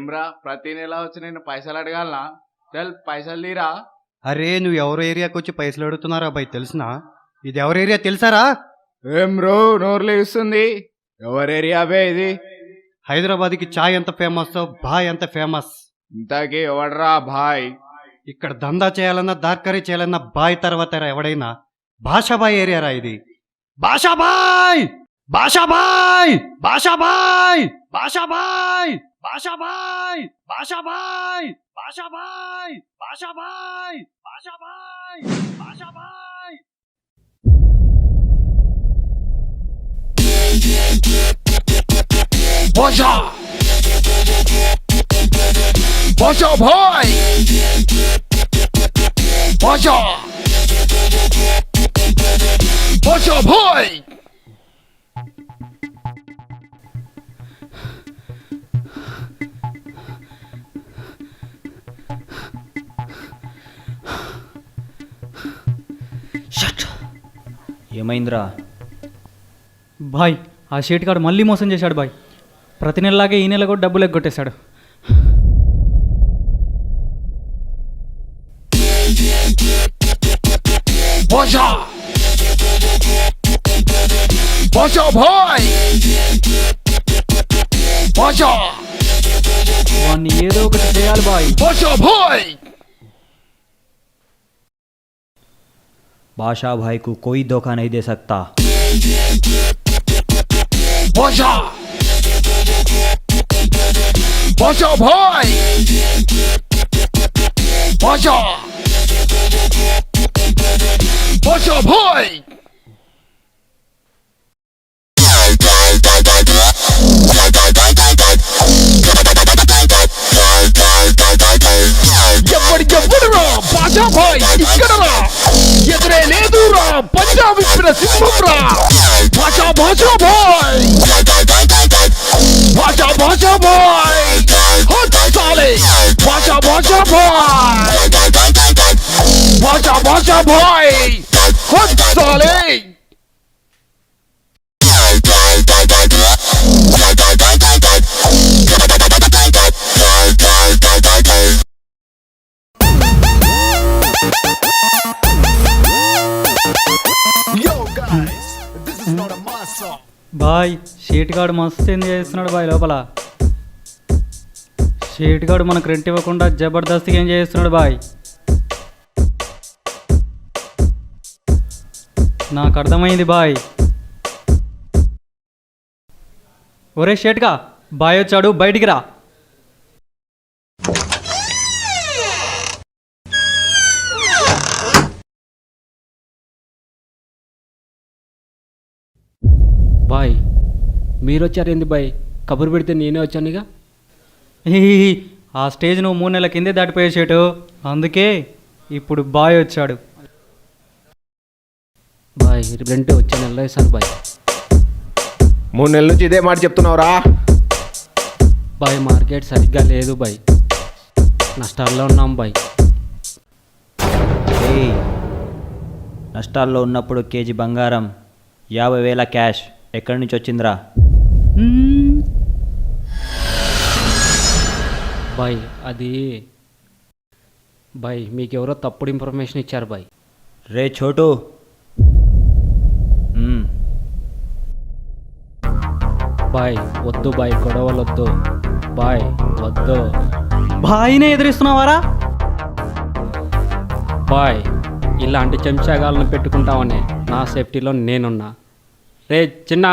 ఏమ్రా ప్రతి నెల వచ్చి నేను పైసలు అడగాలనా? చల్ పైసలు తీరా. అరే నువ్వు ఎవరి ఏరియాకి వచ్చి పైసలు అడుగుతున్నారా అబ్బాయి? తెలుసునా? ఇది ఎవరి ఏరియా తెలుసారా? ఏం బ్రో నోర్లు ఇస్తుంది? ఎవరి ఏరియా బే ఇది? హైదరాబాద్కి చాయ్ ఎంత ఫేమస్, బాయ్ ఎంత ఫేమస్. ఇంతకీ ఎవడరా బాయ్? ఇక్కడ దందా చేయాలన్నా దార్కరీ చేయాలన్నా బాయ్ తర్వాత ఎవడైనా. భాషాబాయ్ ఏరియా రా ఇది. భాషాబాయ్ భాషాబాయ్ భాషాబాయ్ భాషాబాయ్ భాషాబాయ్ భాషాబాయ్ భాషాబాయ్ భాషాబాయ్ భాషాబాయ్ భాషాబాయ్. Basha! Basha boy! Basha! Basha boy! ఏమైందిరా బాయ్? ఆ షేట్ గాడు మళ్ళీ మోసం చేశాడు బాయ్. ప్రతి నెలలాగే ఈ నెల కూడా డబ్బులు ఎగ్గొట్టేశాడు. Basha! Basha boy! Basha! వాడిని ఏదో ఒకటి చేయాలి బాయ్. Basha boy! बादशाह भाई को कोई धोखा नहीं दे सकता. Basha! Basha boy! Basha! Basha boy! ఎవడురా బాషా భాయ్ ఇక్కడరా, ఎదురే లేదురా పంజాబ్ ఇప్పిన సింహంరా. భాషా భాషా భాయ్ భాషా భాషా భాయ్ హత్తాలే. భాషా భాషా భాయ్ భాషా భాషా భాయ్ హత్తాలే. బాయ్ షేట్ గాడు మస్తు ఎంజాయ్ చేస్తున్నాడు బాయ్ లోపల. షేట్ గాడు మనకు రెంట్ ఇవ్వకుండా జబర్దస్త్గా ఎంజాయ్ చేస్తున్నాడు బాయ్. నాకు అర్థమైంది బాయ్. ఒరే షేట్గా బాయ్ వచ్చాడు, బయటికి రా. బాయ్ మీరు వచ్చారేంది బాయ్? కబురు పెడితే నేనే వచ్చానుగా. ఆ స్టేజ్ నువ్వు 3 నెలల కిందే దాటిపోయే షేటు, అందుకే ఇప్పుడు బాయ్ వచ్చాడు. బాయ్ రెంట్ వచ్చే నెలలో ఇస్తాను బాయ్. 3 నెలల నుంచి ఇదే మాట చెప్తున్నావురా? బాయ్ మార్కెట్ సరిగ్గా లేదు బాయ్, నష్టాల్లో ఉన్నాం బాయ్. ఏయ్, నష్టాల్లో ఉన్నప్పుడు కేజీ బంగారం 50,000 క్యాష్ ఎక్కడి నుంచి వచ్చిందిరా? బాయ్ అది బాయ్ మీకెవరో తప్పుడు ఇన్ఫర్మేషన్ ఇచ్చారు బాయ్. రే చోటు, బాయ్ వద్దు బాయ్, గొడవలు వద్దు బాయ్, వద్దు బాయ్నే ఎదిరిస్తున్నావారా? బాయ్ ఇలాంటి చెంచాగాలను పెట్టుకుంటామని నా సేఫ్టీలో నేనున్నా. రే చిన్న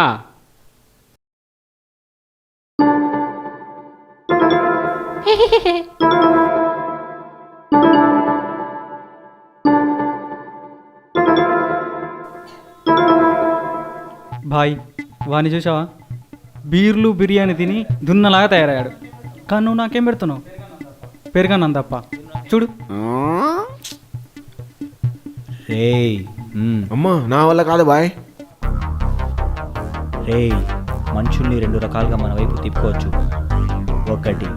బాయ్ వాణ్ణి చూసావా? బీర్లు బిర్యానీ తిని దున్నలాగా తయారయ్యాడు. కానీ నువ్వు నాకేం పెడుతున్నావు? పెరగన్నాను తప్ప. చూడు. రేయ్ అమ్మా నా వల్ల కాదు బాయ్. రేయ్, మనుషుల్ని 2 రకాలుగా మన వైపు తిప్పుకోవచ్చు. ఒకటి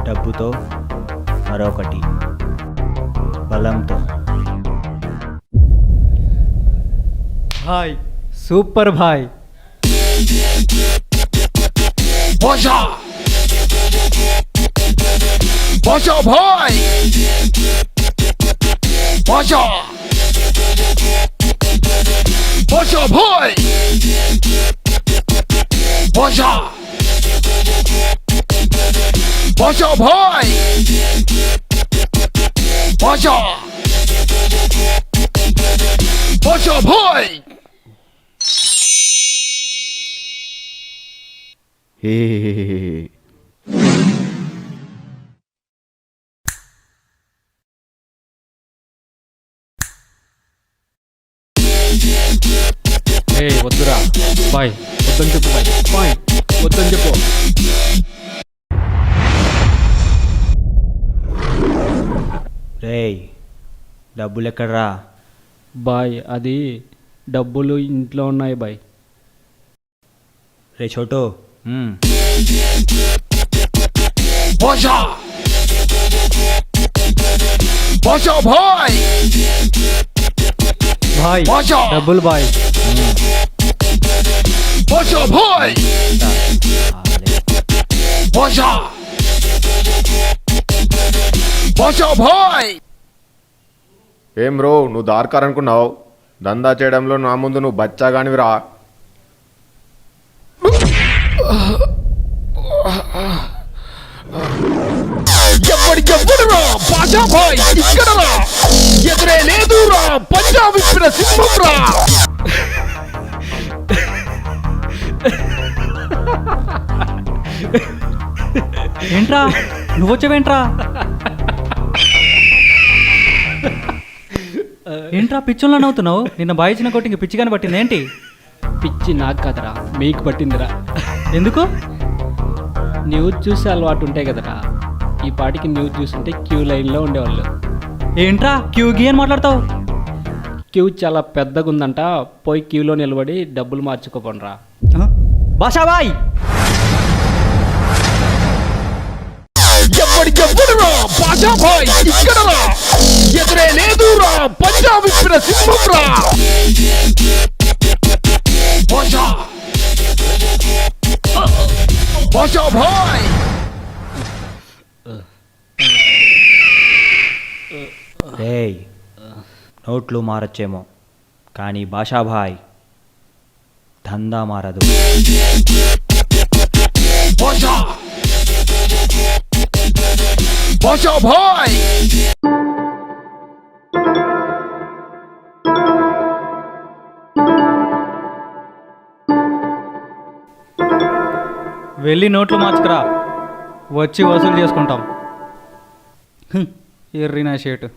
డబ్బుతో, మరొకటి బలంతో. భాయ్ సూపర్ భాయ్. Basha! బాషా భాయ్ బాషా బాషా భాయ్ బాషా బాషా భాయ్ బాషా బాషా భాయ్ హే ఏ వద్దురా బాయ్, వద్దని చెప్పు బాయ్. బాయ్ వద్దని చెప్పు. రేయ్ డబ్బులు ఎక్కడ్రా? బాయ్ అది డబ్బులు ఇంట్లో ఉన్నాయి బాయ్. రే చోటు బాషా బాషా భాయ్ బాయ్ బాషా డబ్బులు బాయ్. బాషా భాయ్ బాషా బాషా భాయ్ ఏం బ్రో నువ్వు దార్కార్ అనుకున్నావు, దందా చేయడంలో నా ముందు నువ్వు బచ్చాగానివిరా. ఎవ్వడురా బాషా భాయ్ ఇక్కడరా, ఎదురే లేదురా పంజాబ్ ఇప్పిన సింహంరా. ఏంట్రా నువ్వు వచ్చావేంట్రా? ఏంట్రా పిచ్చోళ్ళ నవ్వుతున్నావు? నిన్న బాయ్ ఇచ్చిన కొట్టింగ్ పిచ్చిగాని పట్టింది ఏంటి? పిచ్చి నాకు కదరా, మీకు పట్టిందిరా. ఎందుకు? న్యూస్ చూసే అలవాటు ఉంటాయి కదరా, ఈ పాటికి న్యూస్ చూస్తుంటే క్యూ లైన్లో ఉండేవాళ్ళు. ఏంట్రా క్యూ గీ అని మాట్లాడతావు? క్యూ చాలా పెద్దగా ఉందంట, పోయి క్యూలో నిలబడి డబ్బులు మార్చుకోపండ్రా. బాషా బాయ్ ఎవ్వడురా బాషా భాయ్ ఇక్కడరా, ఎదురే లేదురా పంజాబ్ ఇప్పిన సింహంరా. బాషా బాషా భాయ్ రేయ్ నోట్లు మారచ్చేమో కానీ భాషాభాయ్ దందా మారదు. బాషా బాషా భాయ్ వెళ్ళి నోట్లు మార్చుకురా, వచ్చి వసూలు చేసుకుంటాం. ఎర్రినా షేటు.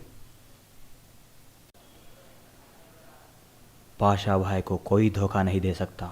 भाषा भाई को कोई धोखा नहीं दे सकता.